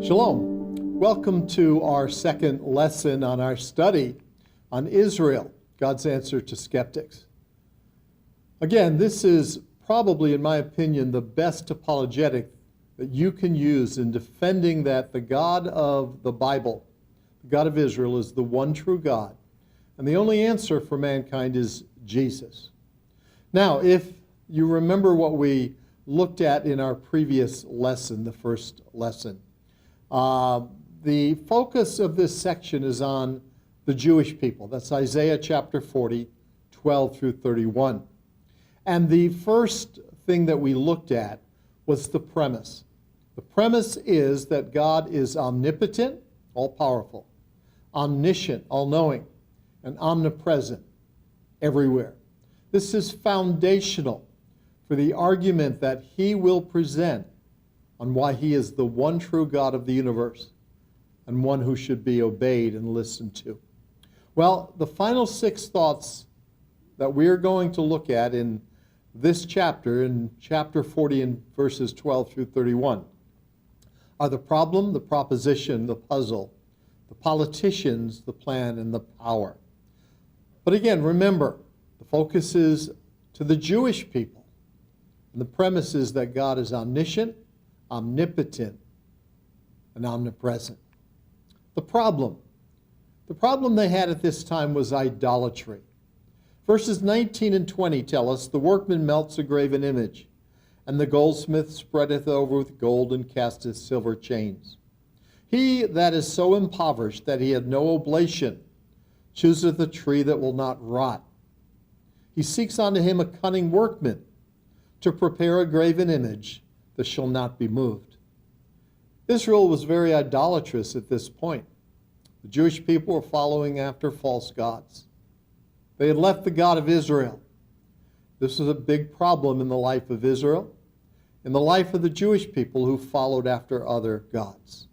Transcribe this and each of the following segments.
Shalom. Welcome to our second lesson on our study on Israel, God's answer to skeptics. Again, this is probably, in my opinion, the best apologetic that you can use in defending that the God of the Bible, the God of Israel, is the one true God, and the only answer for mankind is Jesus. Now, if you remember what we looked at in our previous lesson, the first lesson, the focus of this section is on the Jewish people. That's Isaiah chapter 40, 12 through 31. And the first thing that we looked at was the premise. The premise is that God is omnipotent, all-powerful, omniscient, all-knowing, and omnipresent, everywhere. This is foundational for the argument that he will present on why he is the one true God of the universe and one who should be obeyed and listened to. Well, the final 6 thoughts that we're going to look at in this chapter, in chapter 40 and verses 12 through 31, are the problem, the proposition, the puzzle, the politicians, the plan, and the power. But again, remember, the focus is to the Jewish people. And the premise is that God is omniscient, omnipotent, and omnipresent. The problem they had at this time was idolatry. Verses 19 and 20 tell us, "The workman melts a graven image, and the goldsmith spreadeth over with gold and casteth silver chains. He that is so impoverished that he had no oblation chooseth a tree that will not rot. He seeks unto him a cunning workman to prepare a graven image that shall not be moved." Israel was very idolatrous at this point. The Jewish people were following after false gods. They had left the God of Israel. This was a big problem in the life of Israel, in the life of the Jewish people who followed after other gods.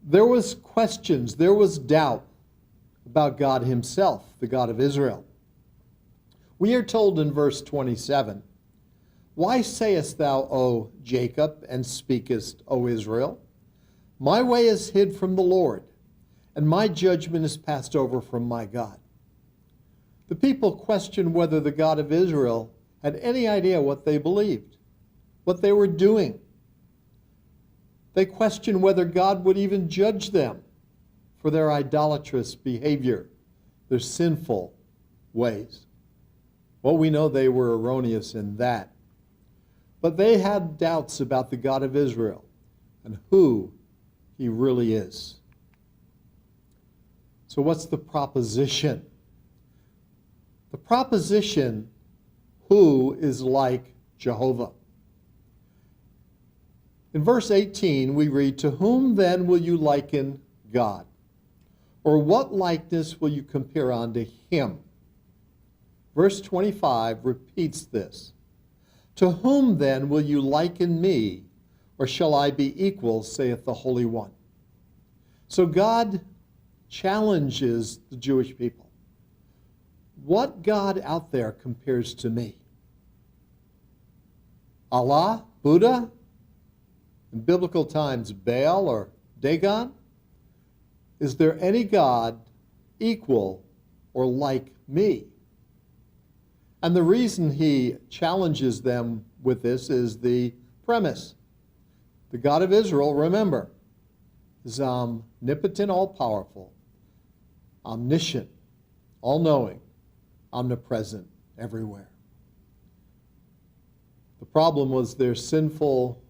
There was questions, there was doubt about God himself, the God of Israel. We are told in verse 27, "Why sayest thou, O Jacob, and speakest, O Israel? My way is hid from the Lord, and my judgment is passed over from my God." The people questioned whether the God of Israel had any idea what they believed, what they were doing. They questioned whether God would even judge them for their idolatrous behavior, their sinful ways. Well, we know they were erroneous in that. But they had doubts about the God of Israel and who he really is. So what's the proposition? The proposition, who is like Jehovah? In verse 18, we read, "To whom then will you liken God? Or what likeness will you compare unto him?" Verse 25 repeats this. "To whom then will you liken me, or shall I be equal, saith the Holy One?" So God challenges the Jewish people. What God out there compares to me? Allah, Buddha, in biblical times Baal or Dagon? Is there any God equal or like me? And the reason he challenges them with this is the premise. The God of Israel, remember, is omnipotent, all-powerful, omniscient, all-knowing, omnipresent, everywhere. The problem was their sinful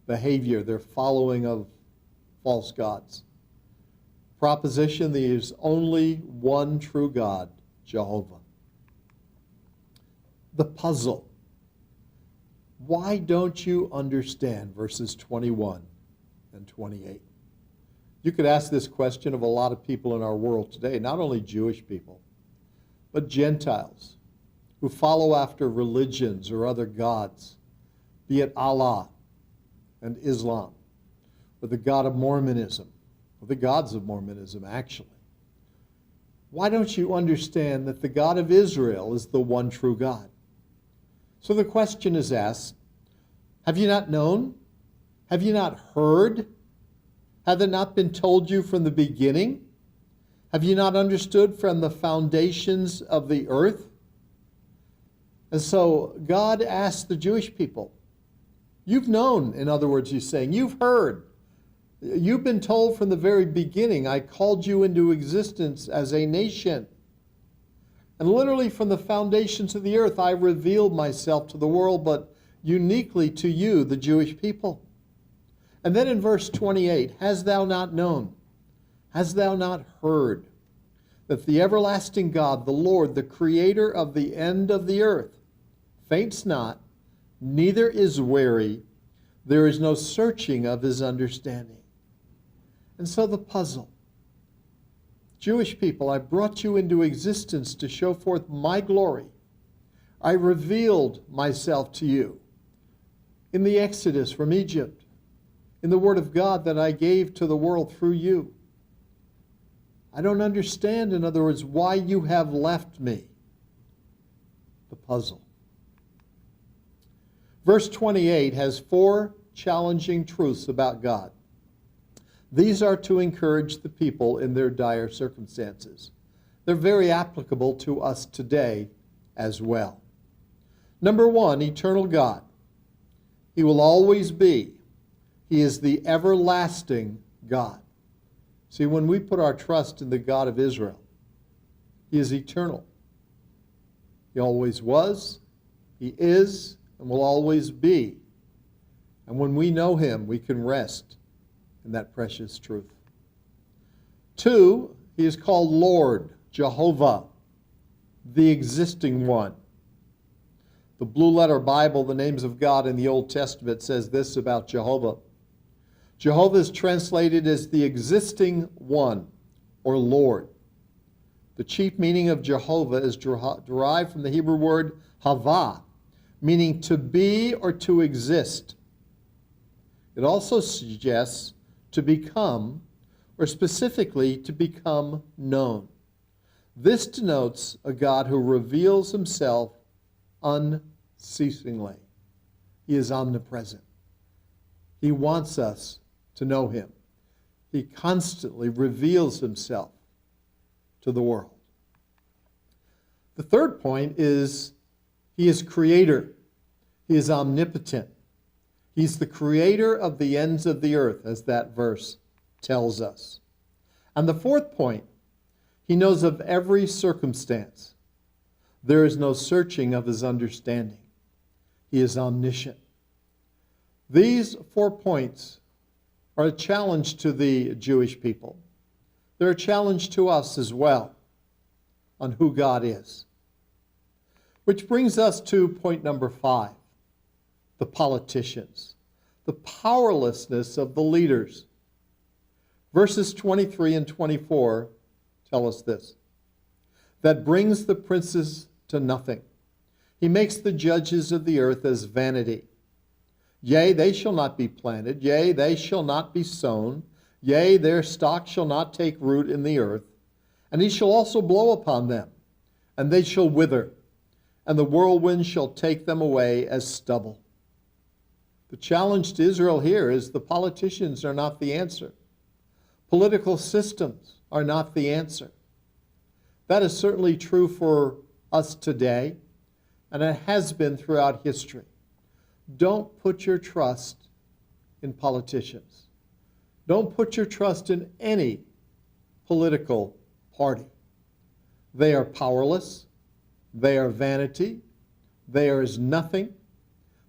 behavior, their following of false gods. Proposition, there is only one true God, Jehovah. The puzzle. Why don't you understand verses 21 and 28? You could ask this question of a lot of people in our world today, not only Jewish people, but Gentiles who follow after religions or other gods, be it Allah and Islam, or the God of Mormonism, or the gods of Mormonism, actually. Why don't you understand that the God of Israel is the one true God? So the question is asked, have you not known? Have you not heard? Hath it not been told you from the beginning? Have you not understood from the foundations of the earth? And so God asked the Jewish people, you've known, in other words, he's saying, you've heard. You've been told from the very beginning, I called you into existence as a nation. And literally from the foundations of the earth, I revealed myself to the world, but uniquely to you, the Jewish people. And then in verse 28, hast thou not known? Hast thou not heard that the everlasting God, the Lord, the creator of the end of the earth, faints not, neither is weary, there is no searching of his understanding. And so the puzzle. Jewish people, I brought you into existence to show forth my glory. I revealed myself to you in the Exodus from Egypt, in the Word of God that I gave to the world through you. I don't understand, in other words, why you have left me. The puzzle. Verse 28 has 4 challenging truths about God. These are to encourage the people in their dire circumstances. They're very applicable to us today as well. Number 1, eternal God. He will always be. He is the everlasting God. See, when we put our trust in the God of Israel, he is eternal. He always was, he is, and will always be. And when we know him, we can rest in that precious truth. 2, he is called Lord, Jehovah, the existing one. The Blue Letter Bible, the names of God in the Old Testament, says this about Jehovah. Jehovah is translated as the existing one, or Lord. The chief meaning of Jehovah is derived from the Hebrew word hava, meaning to be or to exist. It also suggests to become, or specifically to become known. This denotes a God who reveals himself unceasingly. He is omnipresent. He wants us to know him. He constantly reveals himself to the world. The third point is he is creator. He is omnipotent. He's the creator of the ends of the earth, as that verse tells us. And the fourth point, he knows of every circumstance. There is no searching of his understanding. He is omniscient. These 4 points are a challenge to the Jewish people. They're a challenge to us as well on who God is. Which brings us to point number 5, the politicians, the powerlessness of the leaders. Verses 23 and 24 tell us this, that brings the princes to nothing. He makes the judges of the earth as vanity. Yea, they shall not be planted. Yea, they shall not be sown. Yea, their stock shall not take root in the earth. And he shall also blow upon them, and they shall wither, and the whirlwind shall take them away as stubble. The challenge to Israel here is the politicians are not the answer. Political systems are not the answer. That is certainly true for us today, and it has been throughout history. Don't put your trust in politicians. Don't put your trust in any political party. They are powerless. They are vanity. They are as nothing.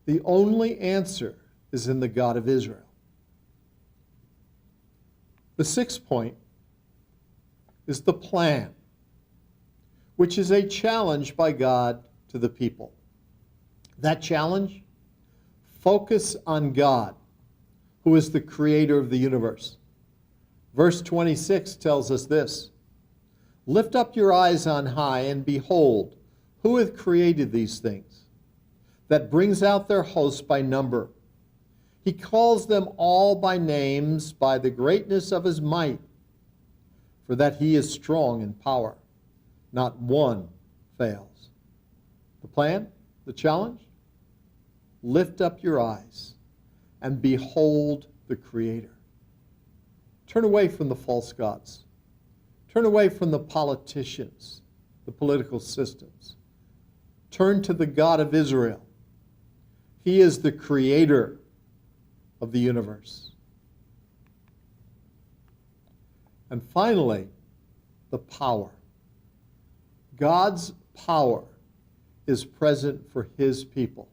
The only answer is in the God of Israel. The sixth point is the plan, which is a challenge by God to the people. That challenge, focus on God, who is the creator of the universe. Verse 26 tells us this, lift up your eyes on high and behold, who hath created these things, that brings out their hosts by number. He calls them all by names, by the greatness of his might, for that he is strong in power. Not one fails. The plan, the challenge, lift up your eyes and behold the Creator. Turn away from the false gods. Turn away from the politicians, the political systems. Turn to the God of Israel. He is the Creator of the universe. And finally, the power. God's power is present for His people.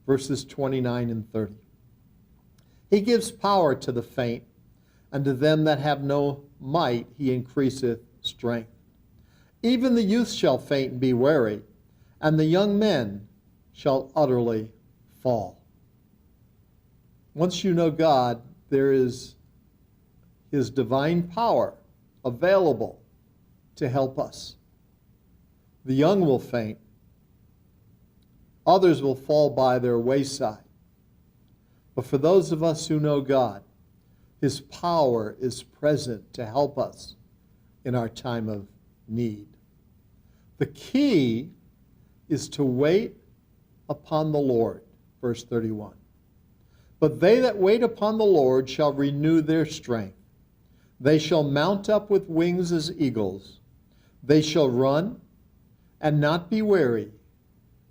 Verses 29 and 30. He gives power to the faint, and to them that have no might He increaseth strength. Even the youth shall faint and be weary, and the young men shall utterly fall. Once you know God, there is His divine power available to help us. The young will faint. Others will fall by their wayside. But for those of us who know God, His power is present to help us in our time of need. The key is to wait upon the Lord, verse 31. But they that wait upon the Lord shall renew their strength. They shall mount up with wings as eagles. They shall run and not be weary,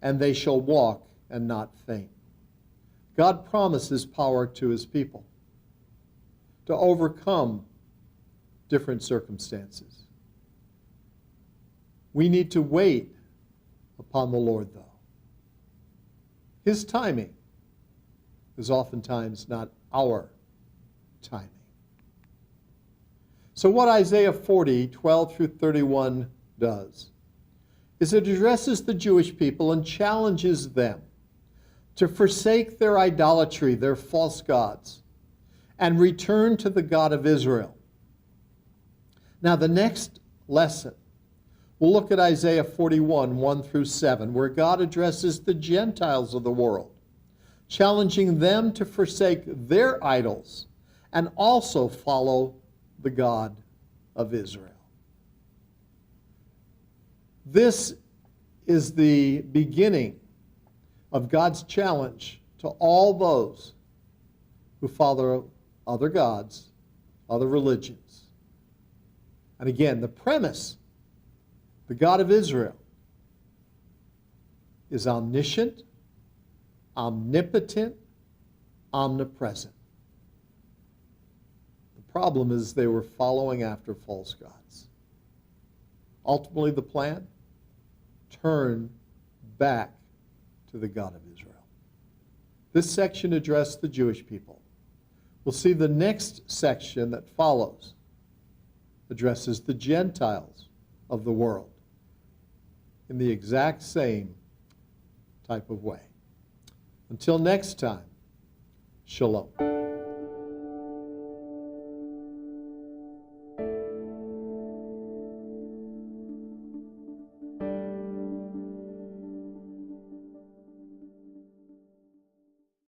and they shall walk and not faint. God promises power to His people to overcome different circumstances. We need to wait upon the Lord, though. His timing is oftentimes not our timing. So what Isaiah 40, 12 through 31 does is it addresses the Jewish people and challenges them to forsake their idolatry, their false gods, and return to the God of Israel. Now, the next lesson, we'll look at Isaiah 41, 1 through 7, where God addresses the Gentiles of the world, challenging them to forsake their idols and also follow the God of Israel. This is the beginning of God's challenge to all those who follow other gods, other religions. And again, the premise, the God of Israel, is omniscient, omnipotent, omnipresent. The problem is they were following after false gods. Ultimately, the plan, turn back to the God of Israel. This section addressed the Jewish people. We'll see the next section that follows addresses the Gentiles of the world in the exact same type of way. Until next time, shalom.